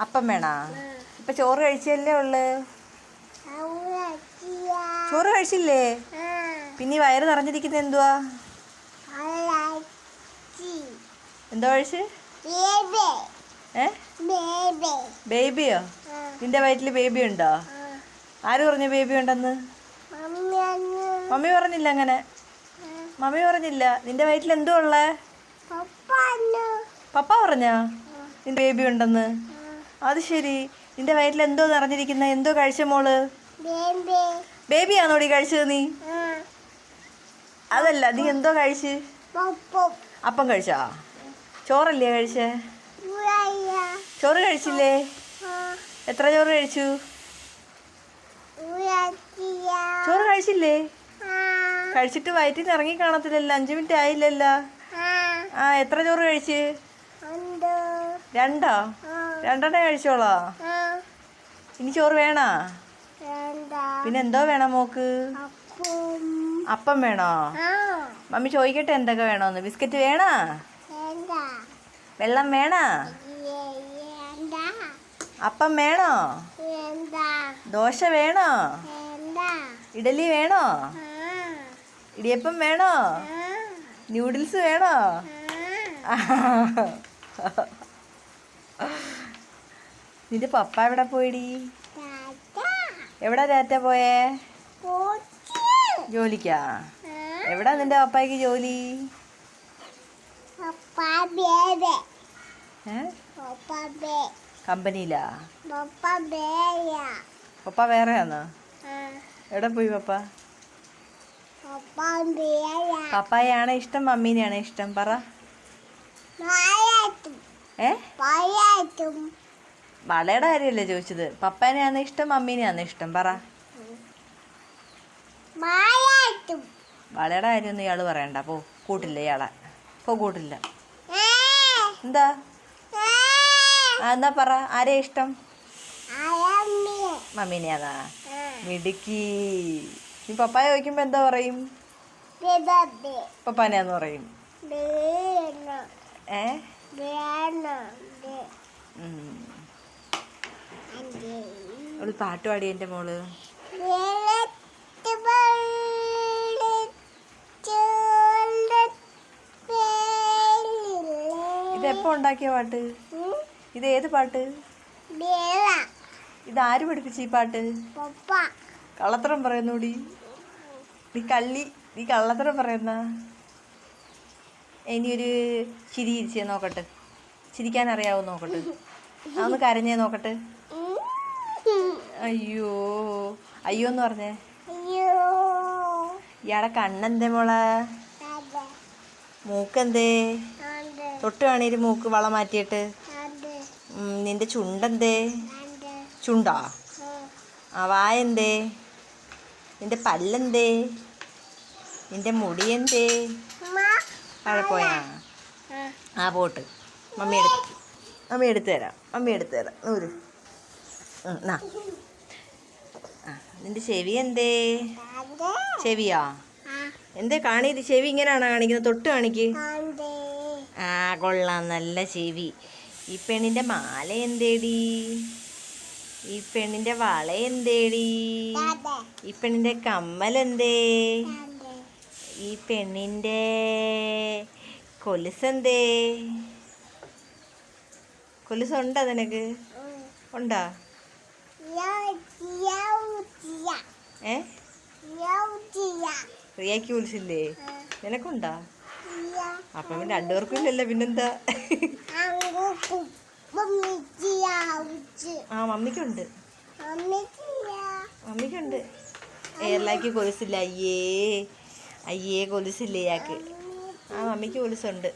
അപ്പം വേണോ? ഇപ്പൊ ചോറ് കഴിച്ചല്ലേ ഉള്ളു. ചോറ് കഴിച്ചില്ലേ? പിന്നെ വയറ് നിറഞ്ഞിരിക്കുന്ന എന്തുവാ? എന്തോ കഴിച്ച്? ബേബിയോ? നിന്റെ വയറ്റില് ബേബി ഉണ്ടോ? ആര് പറഞ്ഞു ബേബി ഉണ്ടെന്ന്? മമ്മി പറഞ്ഞില്ല അങ്ങനെ. മമ്മി പറഞ്ഞില്ല. നിന്റെ വയറ്റിൽ എന്തോ ഉള്ളേ? പപ്പ പറഞ്ഞോ നിന്റെ ബേബി ഉണ്ടെന്ന്? അത് ശരി. നിന്റെ വയറ്റിൽ എന്തോ നിറഞ്ഞിരിക്കുന്ന? എന്തോ കഴിച്ച മോള്? ബേബിയാണോടി കഴിച്ചത് നീ? അതല്ല, നീ എന്തോ കഴിച്ച്? അപ്പം കഴിച്ചാ? ചോറല്ലേ കഴിച്ചേ? ചോറ് കഴിച്ചില്ലേ? എത്ര ചോറ് കഴിച്ചു? ചോറ് കഴിച്ചില്ലേ? കഴിച്ചിട്ട് വയറ്റിൽ നിന്ന് ഇറങ്ങി കാണത്തില്ലല്ലോ. 5 മിനിറ്റ് ആയില്ലല്ലോ. എത്ര ചോറ് കഴിച്ച്? 2 രണ്ടെണ്ണേ കഴിച്ചോളോ? ഇനി ചോറ് വേണോ? പിന്നെ എന്തോ വേണം മോക്ക്? അപ്പം വേണോ? മമ്മി ചോദിക്കട്ടെ എന്തൊക്കെ വേണോന്ന്. ബിസ്ക്കറ്റ് വേണോ? വെള്ളം വേണോ? അപ്പം വേണോ? ദോശ വേണോ? ഇഡലി വേണോ? ഇടിയപ്പം വേണോ? ന്യൂഡിൽസ് വേണോ? നിന്റെ പപ്പ എവിടെ പോയിടി? എവിടെ ടാറ്റ പോയേ? ജോലിക്കാ? എവിടാ നിന്റെ പപ്പായ്ക്ക് ജോലി? കമ്പനിയിലാ? പപ്പ വേറെയാന്നോ? എവിടെ പോയി പപ്പ? പപ്പായാണ് ഇഷ്ടം മമ്മീനെയാണ് ഇഷ്ടം? പറ. വളയുടെ കാര്യമല്ലേ ചോദിച്ചത്? പപ്പാനെയാണോ ഇഷ്ടം മമ്മീനെയാണോ ഇഷ്ടം? പറ. വളയുടെ കാര്യമൊന്നും ഇയാള് പറയണ്ട. പോ, കൂട്ടില്ല ഇയാളെ. പോ, കൂട്ടില്ല. എന്താ? എന്നാ പറ, ആരെയാ ഇഷ്ടം? മമ്മീനെയാണോ? മിടുക്കി. നീ പപ്പായ ചോദിക്കുമ്പോ എന്താ പറയും? പപ്പാനെയാന്ന് പറയും. ഒരു പാട്ട് പാടി എൻ്റെ മോള്. ഇതെപ്പോ ഉണ്ടാക്കിയ പാട്ട്? ഇത് ഏത് പാട്ട്? ഇതാര് പഠിപ്പിച്ചു ഈ പാട്ട്? കള്ളത്തരം പറയുന്നൂടി. നീ കള്ളത്തരം പറയുന്ന. ഇനിയൊരു ചിരി ചിരിച്ചേ നോക്കട്ടെ. ചിരിക്കാൻ അറിയാവോ നോക്കട്ടെ. അതൊന്ന് കരഞ്ഞേ നോക്കട്ടെ. അയ്യോ അയ്യോ എന്ന് പറഞ്ഞേ. ഇയാളെ കണ്ണെന്തേ മോളെ? മൂക്കെന്തേ? തൊട്ട് കാണീര് മൂക്ക് വള മാറ്റിയിട്ട്. നിന്റെ ചുണ്ടെന്തേ? ചുണ്ടാ? വായെന്തേ? നിന്റെ പല്ലെന്തേ? നിന്റെ മുടിയെന്തേ? അവിടെ പോയാ? പോട്ട്. മമ്മി എടുത്തു തരാം. നൂര്. നിന്റെ ചെവി എന്തേ? ചെവിയാ? എന്തേ കാണീര്? ചെവി ഇങ്ങനെയാണോ കാണിക്കുന്നത്? തൊട്ട് കാണിക്ക്. കൊള്ളാം, നല്ല ചെവി. ഈ പെണ്ണിന്റെ മാല എന്തേടി? ഈ പെണ്ണിന്റെ വള എന്തേടി? ഈ പെണ്ണിന്റെ കമ്മലെന്തേ? ഈ പെണ്ണിന്റെ കൊലുസെന്തേ? കൊലുസുണ്ടോ നിനക്ക്? ഉണ്ടാ? റിയാക്ക് കൊലുസില്ലേ? നിനക്കുണ്ടാ? അപ്പം പിന്നെ 2 പേർക്കും ഇല്ലല്ലോ. പിന്നെന്താ? മമ്മിക്കുണ്ട്. എയർലാക്ക് കൊലുസില്ല. അയ്യേ കൊലുസില്ലേ ഇയാൾക്ക്? മമ്മിക്ക് കൊലുസുണ്ട്.